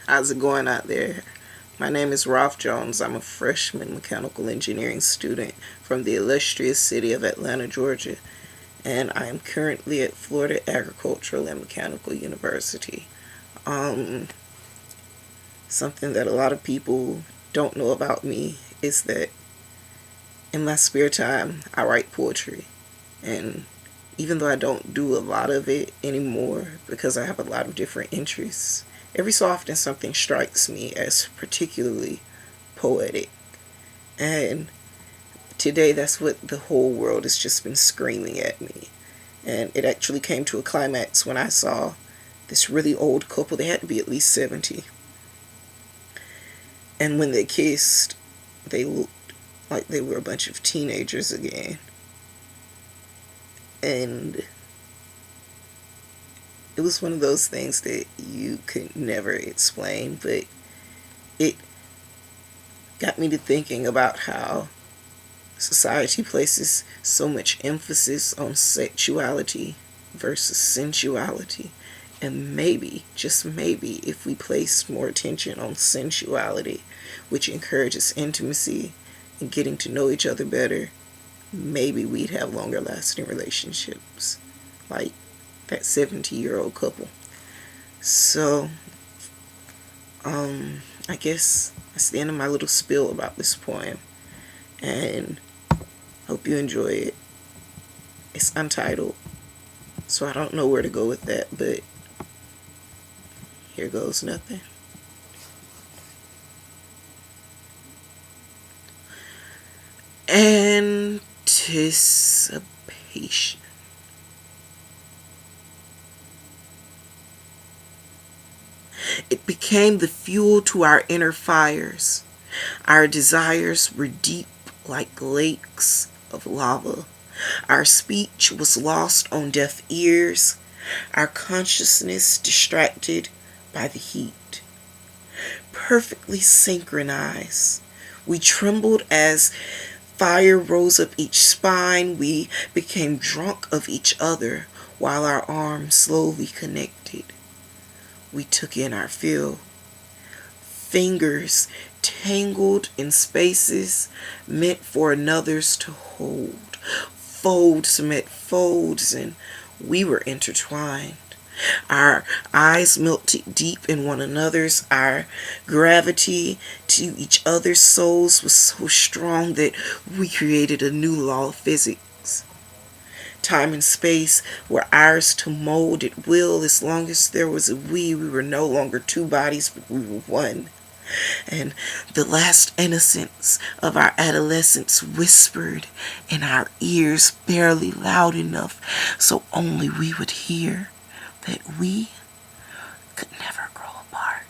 How's it going out there? My name is Rolf Jones. I'm a freshman mechanical engineering student from the illustrious city of Atlanta, Georgia, and I am currently at Florida Agricultural and Mechanical University. Um, Something that a lot of people don't know about me is that in my spare time, I write poetry. And even though I don't do a lot of it anymore because I have a lot of different interests, every so often something strikes me as particularly poetic. And today, that's what the whole world has just been screaming at me. And it actually came to a climax when I saw this really old couple. They had to be at least 70. And when they kissed, they looked like they were a bunch of teenagers again. And it was one of those things that you could never explain, but it got me to thinking about how society places so much emphasis on sexuality versus sensuality. And maybe, just maybe, if we placed more attention on sensuality, which encourages intimacy and getting to know each other better, maybe we'd have longer lasting relationships. Like that 70-year-old couple. So, I guess that's the end of my little spiel about this poem. And hope you enjoy it. It's untitled, so I don't know where to go with that, but here goes nothing. Anticipation. It became the fuel to our inner fires. Our desires were deep like lakes of lava. Our speech was lost on deaf ears. Our consciousness distracted by the heat. Perfectly synchronized. We trembled as fire rose up each spine. We became drunk of each other while our arms slowly connected. We took in our fill. Fingers tangled in spaces meant for another's to hold. Folds met folds, and we were intertwined. Our eyes melted deep in one another's. Our gravity to each other's souls was so strong that we created a new law of physics. Time and space were ours to mold at will. As long as there was a we were no longer two bodies, but we were one. And the last innocence of our adolescence whispered in our ears, barely loud enough so only we would hear, that we could never grow apart,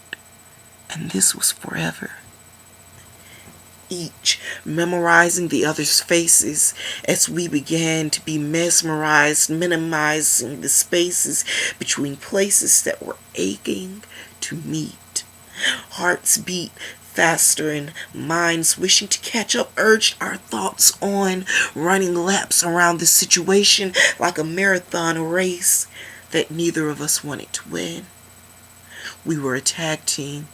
and this was forever. Each memorizing the other's faces as we began to be mesmerized, minimizing the spaces between places that were aching to meet. Hearts beat faster and minds wishing to catch up urged our thoughts on, running laps around the situation like a marathon race that neither of us wanted to win. We were a tag team.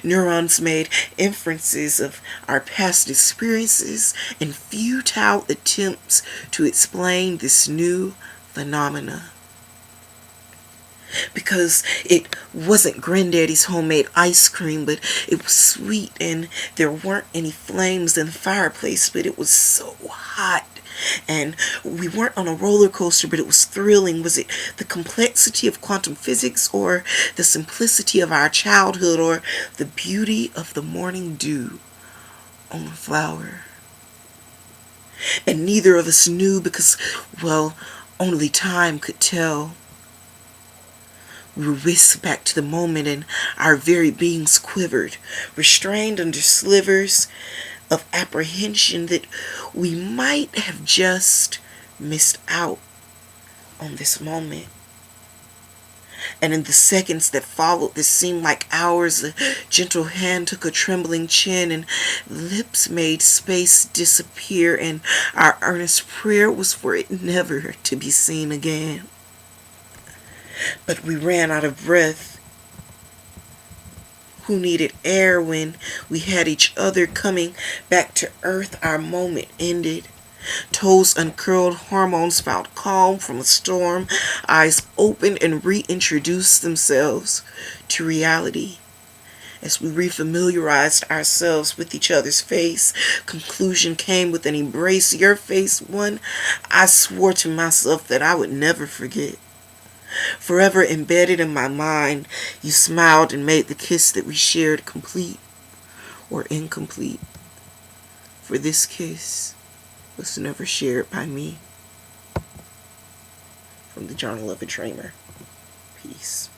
Neurons made inferences of our past experiences in futile attempts to explain this new phenomena. Because it wasn't Granddaddy's homemade ice cream, but it was sweet, and there weren't any flames in the fireplace, but it was so hot. And we weren't on a roller coaster, but it was thrilling. Was it the complexity of quantum physics, or the simplicity of our childhood, or the beauty of the morning dew on a flower? And neither of us knew because, well, only time could tell. We were whisked back to the moment, and our very beings quivered, restrained under slivers of apprehension that we might have just missed out on this moment. And in the seconds that followed, this seemed like hours. A gentle hand took a trembling chin, and lips made space disappear, and our earnest prayer was for it never to be seen again. But we ran out of breath. who needed air when we had each other. Coming back to earth, our moment ended. Toes uncurled, hormones found calm from a storm. Eyes opened and reintroduced themselves to reality. As we refamiliarized ourselves with each other's face, conclusion came with an embrace. Your face, one I swore to myself that I would never forget. Forever embedded in my mind, you smiled and made the kiss that we shared complete or incomplete. For this kiss was never shared by me. From the Journal of a Dreamer. Peace.